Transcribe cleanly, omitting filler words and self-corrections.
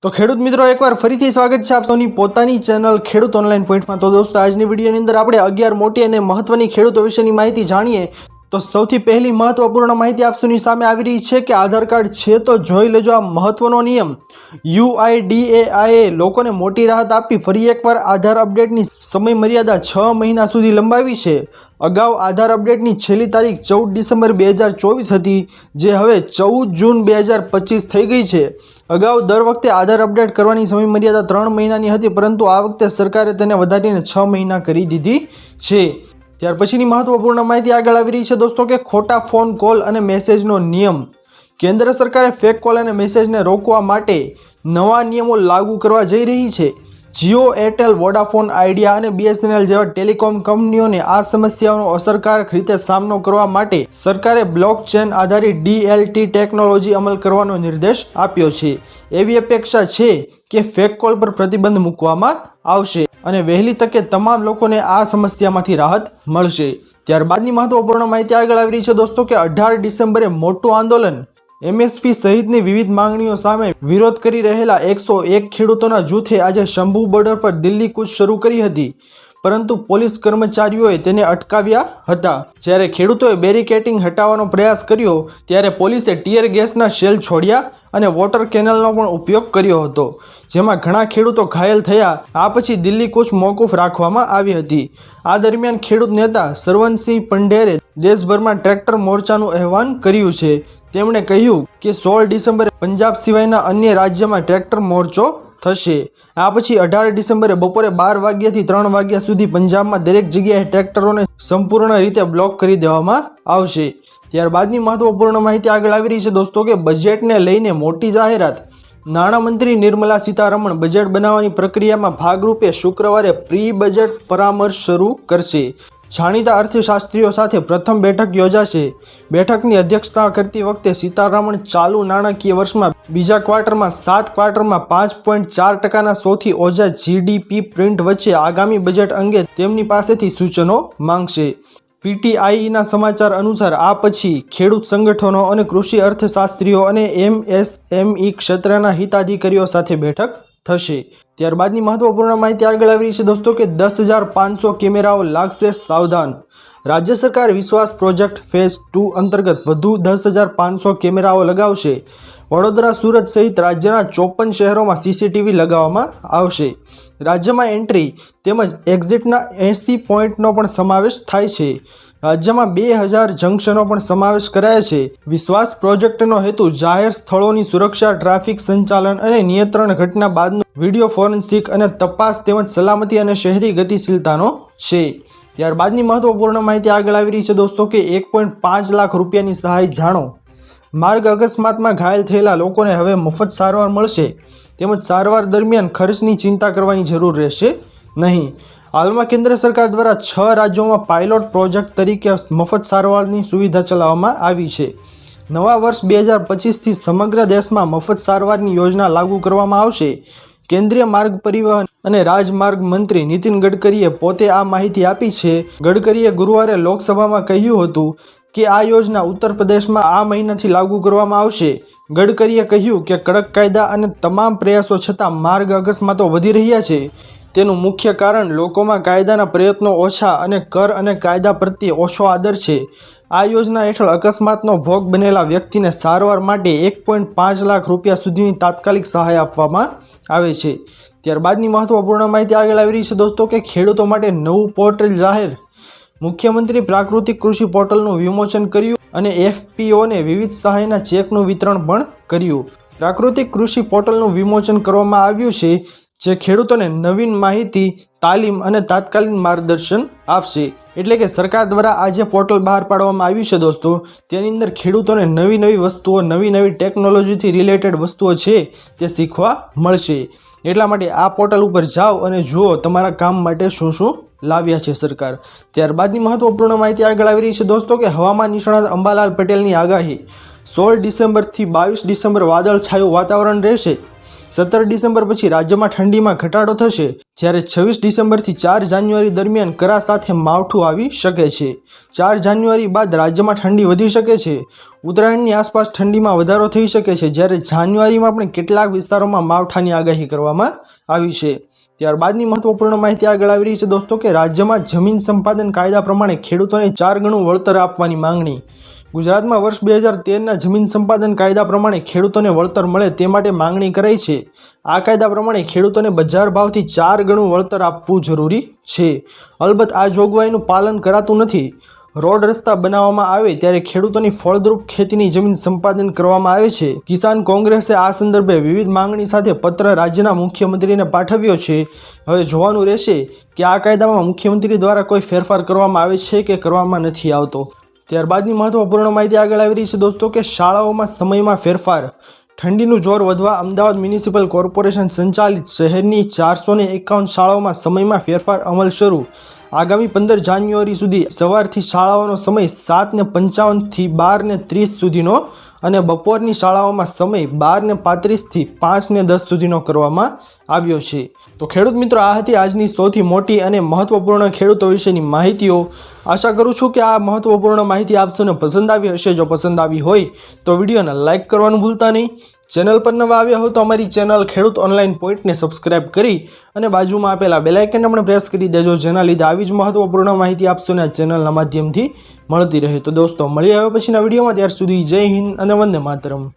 તો ખેડૂત મિત્રો એકવાર ફરીથી સ્વાગત છે આપ સૌની પોતાની ચેનલ ખેડૂત ઓનલાઈન પોઈન્ટમાં। તો દોસ્તો આજની વિડીયોની અંદર આપણે 11 મોટી અને મહત્વની ખેડૂતો વિશેની માહિતી જાણીએ। તો સૌથી પહેલી મહત્વપૂર્ણ માહિતી આપ સૌની સામે આવી રહી છે કે આધાર કાર્ડ છે તો જોઈ લેજો આ મહત્વનો નિયમ। UIDAI લોકોને મોટી રાહત આપી ફરી એકવાર આધાર અપડેટની સમય મર્યાદા 6 મહિના સુધી લંબાવી છે। અગાઉ આધાર અપડેટની છેલ્લી તારીખ 14 ડિસેમ્બર 2024 હતી, જે હવે 14 જૂન 2025 થઈ ગઈ છે। અગાઉ દર વખતે આધાર અપડેટ કરવાની સમય મર્યાદા 3 મહિનાની હતી, પરંતુ આ વખતે સરકારે તેને વધારીને 6 મહિના કરી દીધી છે। ત્યાર પછીની મહત્વપૂર્ણ માહિતી આગળ આવી રહી છે દોસ્તો કે ખોટા ફોન કોલ અને મેસેજનો નિયમ। કેન્દ્ર સરકારે ફેક કોલ અને મેસેજને રોકવા માટે નવા નિયમો લાગુ કરવા જઈ રહી છે। જીઓ, એરટેલ, વોડાફોન આઇડિયા અને BSNL જેવા ટેલિકોમ કંપનીઓને આ સમસ્યાઓનો અસરકારક રીતે સામનો કરવા માટે સરકારે બ્લોકચેન આધારિત DLT ટેકનોલોજી અમલ કરવાનો નિર્દેશ આપ્યો છે। એવી અપેક્ષા છે કે ફેક કોલ પર પ્રતિબંધ મૂકવામાં આવશે અને વહેલી તકે તમામ લોકોને આ સમસ્યામાંથી રાહત મળશે। ત્યારબાદની મહત્વપૂર્ણ માહિતી આગળ આવી રહી છે દોસ્તો કે 18 ડિસેમ્બરે મોટું આંદોલન। MSP સહિતની વિવિધ માંગણીઓ સામે વિરોધ કરી રહેલા 101 ખેડૂતોના જૂથે આજે શંભુ બોર્ડર પર દિલ્હી કૂચ શરૂ કરી હતી, પરંતુ પોલીસ કર્મચારીઓએ તેને અટકાવ્યા હતા। જ્યારે ખેડૂતોએ બેરિકેડિંગ હટાવવાનો પ્રયાસ કર્યો ત્યારે પોલીસે ટીયર ગેસના શેલ છોડ્યા અને વોટર કેનલનો પણ ઉપયોગ કર્યો હતો, જેમાં ઘણા ખેડૂતો ઘાયલ થયા। આ પછી દિલ્હી કૂચ મોકૂફ રાખવામાં આવી હતી। આ દરમિયાન ખેડૂત નેતા સરવનસિંહ પંઢેરે દેશભરમાં ટ્રેક્ટર મોરચાનું આહ્વાન કર્યું છે। તેમણે કહ્યું કે 16 ડિસેમ્બરે પંજાબ સિવાયના અન્ય રાજ્યમાં ટ્રેક્ટર મોરચો થશે। આ પછી 18 ડિસેમ્બરે બપોરે 12 વાગ્યાથી 3 વાગ્યા સુધી પંજાબમાં દરેક જગ્યાએ ટ્રેક્ટરોને સંપૂર્ણ રીતે બ્લોક કરી દેવામાં આવશે। ત્યારબાદની મહત્વપૂર્ણ માહિતી આગળ આવી રહી છે દોસ્તો કે બજેટને લઈને મોટી જાહેરાત। નાણામંત્રી નિર્મલા સીતારમણ બજેટ બનાવવાની પ્રક્રિયામાં ભાગરૂપે શુક્રવારે પ્રી બજેટ પરામર્શ શરૂ કરશે। જાણીતા અર્થશાસ્ત્રીઓ સાથે પ્રથમ બેઠક યોજાશે। બેઠકની અધ્યક્ષતા કરતી વખતે સીતારમણ ચાલુ નાણાકીય વર્ષમાં બીજા ક્વાર્ટરમાં 7 ક્વાર્ટરમાં 5.4%ના સૌથી ઓછા GDP પ્રિન્ટ વચ્ચે આગામી બજેટ અંગે તેમની પાસેથી સૂચનો માંગશે। PTIના સમાચાર અનુસાર આ પછી ખેડૂત સંગઠનો અને કૃષિ અર્થશાસ્ત્રીઓ અને MSME ક્ષેત્રના હિતાધિકારીઓ સાથે બેઠક થશે। ત્યારબાદની મહત્વપૂર્ણ માહિતી આગળ આવી રહી છે દોસ્તો કે 10,500 કેમેરાઓ લાગશે સાવધાન। રાજ્ય સરકાર વિશ્વાસ પ્રોજેક્ટ ફેઝ 2 અંતર્ગત વધુ 10,500 કેમેરાઓ લગાવશે। વડોદરા, સુરત સહિત રાજ્યના 54 શહેરોમાં CCTV લગાવવામાં આવશે। રાજ્યમાં એન્ટ્રી તેમજ એક્ઝિટના 80 પોઈન્ટનો પણ સમાવેશ થાય છે। રાજ્યમાં 2000 જંકશનો પણ સમાવેશ કરાયા છે। વિશ્વાસ પ્રોજેક્ટનો હેતુ જાહેર સ્થળોની સુરક્ષા, ટ્રાફિક સંચાલન અને નિયંત્રણ, ઘટના બાદનો વિડીયો ફોરેન્સિક અને તપાસ તેમજ સલામતી અને શહેરી ગતિશીલતાનો છે। ત્યારબાદની મહત્વપૂર્ણ માહિતી આગળ આવી રહી છે દોસ્તો કે 1.5 લાખ રૂપિયાની સહાય જાણો। માર્ગ અકસ્માતમાં ઘાયલ થયેલા લોકોને હવે મફત સારવાર મળશે, તેમજ સારવાર દરમિયાન ખર્ચની ચિંતા કરવાની જરૂર રહેશે નહીં। હાલમાં કેન્દ્ર સરકાર દ્વારા 6 રાજ્યોમાં પાયલોટ પ્રોજેક્ટ તરીકે મફત સારવારની સુવિધા ચલાવવામાં આવી છે। નવા વર્ષ 2025થી સમગ્ર દેશમાં મફત સારવારની યોજના લાગુ કરવામાં આવશે। કેન્દ્રીય માર્ગ પરિવહન અને રાજમાર્ગ મંત્રી નીતિન ગડકરીએ પોતે આ માહિતી આપી છે। ગડકરીએ ગુરુવારે લોકસભામાં કહ્યું હતું કે આ યોજના ઉત્તર પ્રદેશમાં આ મહિનાથી લાગુ કરવામાં આવશે। ગડકરીએ કહ્યું કે કડક કાયદા અને તમામ પ્રયાસો છતાં માર્ગ અકસ્માતો વધી રહ્યા છે। તેનું મુખ્ય કારણ લોકોમાં કાયદાના પ્રયત્નો ઓછા અને કર અને કાયદા પ્રત્યે ઓછો આદર છે। આ યોજના હેઠળ અકસ્માતનો ભોગ બનેલા વ્યક્તિને સારવાર માટે 1.5 લાખ રૂપિયા સુધીની તાત્કાલિક સહાય આપવામાં આવે છે। ત્યારબાદની મહત્વપૂર્ણ માહિતી આગળ આવી રહી છે દોસ્તો કે ખેડૂતો માટે નવું પોર્ટલ જાહેર। મુખ્યમંત્રી પ્રાકૃતિક કૃષિ પોર્ટલનું વિમોચન કર્યું અને FPOને વિવિધ સહાયના ચેકનું વિતરણ પણ કર્યું। પ્રાકૃતિક કૃષિ પોર્ટલનું વિમોચન કરવામાં આવ્યું છે, જે ખેડૂતોને નવીન માહિતી, તાલીમ અને તાત્કાલિક માર્ગદર્શન આપશે। એટલે કે સરકાર દ્વારા આ જે પોર્ટલ બહાર પાડવામાં આવ્યું છે દોસ્તો, તેની અંદર ખેડૂતોને નવી વસ્તુઓ, નવી ટેકનોલોજીથી રિલેટેડ વસ્તુઓ છે તે શીખવા મળશે। એટલા માટે આ પોર્ટલ ઉપર જાઓ અને જુઓ તમારા કામ માટે શું લાવ્યા છે સરકાર। ત્યારબાદની મહત્વપૂર્ણ માહિતી આગળ આવી રહી છે દોસ્તો કે હવામાન નિષ્ણાત અંબાલાલ પટેલની આગાહી। 16 ડિસેમ્બરથી 22 ડિસેમ્બર વાદળછાયું વાતાવરણ રહેશે। 17 ડિસેમ્બર પછી રાજ્યમાં ઠંડીમાં ઘટાડો થશે, જ્યારે 26 ડિસેમ્બરથી 4 જાન્યુઆરી દરમિયાન કરા સાથે માવઠું આવી શકે છે. 4 જાન્યુઆરી બાદ રાજ્યમાં ઠંડી વધી શકે છે. ઉત્તરાયણની આસપાસ ઠંડીમાં વધારો થઈ શકે છે, જ્યારે જાન્યુઆરીમાં પણ કેટલાક વિસ્તારોમાં માવઠાની આગાહી કરવામાં આવી છે. ત્યારબાદની મહત્વપૂર્ણ માહિતી આગળ આવી રહી છે દોસ્તો કે રાજ્યમાં જમીન સંપાદન કાયદા પ્રમાણે ખેડૂતોને 4 ગણું વળતર આપવાની માંગણી. ગુજરાતમાં વર્ષ 2013ના જમીન સંપાદન કાયદા પ્રમાણે ખેડૂતોને વળતર મળે તે માટે માંગણી કરાઈ છે. આ કાયદા પ્રમાણે ખેડૂતોને બજાર ભાવથી 4 ગણું વળતર આપવું જરૂરી છે. અલબત્ત આ જોગવાઈનું પાલન કરાતું નથી. રોડ રસ્તા બનાવવામાં આવે ત્યારે ખેડૂતોની ફળદ્રુપ ખેતીની જમીન સંપાદન કરવામાં આવે છે. કિસાન કોંગ્રેસે આ સંદર્ભે વિવિધ માંગણી સાથે પત્ર રાજ્યના મુખ્યમંત્રીને પાઠવ્યો છે. હવે જોવાનું રહેશે કે આ કાયદામાં મુખ્યમંત્રી દ્વારા કોઈ ફેરફાર કરવામાં આવે છે કે કરવામાં નથી આવતો. ત્યારબાદની મહત્વપૂર્ણ માહિતી આગળ આવી રહી છે દોસ્તો કે શાળાઓમાં સમયમાં ફેરફાર. ઠંડીનું જોર વધવા અમદાવાદ મ્યુનિસિપલ કોર્પોરેશન સંચાલિત શહેરની 451 શાળાઓમાં સમયમાં ફેરફાર અમલ શરૂ. આગામી 15 જાન્યુઆરી સુધી સવારથી શાળાઓનો સમય 7:55 થી 12:30 સુધીનો અને બપોરની શાળાઓમાં સમય 12:35 થી 5:10 સુધીનો કરવામાં આવ્યો છે. તો ખેડૂત મિત્રો, આ હતી આજની સૌથી મોટી અને મહત્વપૂર્ણ ખેડૂતો વિશેની માહિતીઓ. આશા કરું છું કે આ મહત્વપૂર્ણ માહિતી આપ સૌને પસંદ આવી હશે. જો પસંદ આવી હોય તો વિડીયોને લાઇક કરવાનું ભૂલતા નહીં. ચેનલ પર નવા આવ્યા હો તો અમારી ચેનલ ખેડૂત ઓનલાઈન પોઈન્ટને સબસ્ક્રાઇબ કરી અને બાજુમાં આપેલા બેલ આઇકનને પણ પ્રેસ કરી દેજો, જેના લીધે આવી જ મહત્વપૂર્ણ માહિતી આપ સૌને આ ચેનલના માધ્યમથી મળતી રહે. તો દોસ્તો, મળીએ હવે પછીના વિડીયોમાં. ત્યાર સુધી જય હિન્દ અને વંદે માતરમ.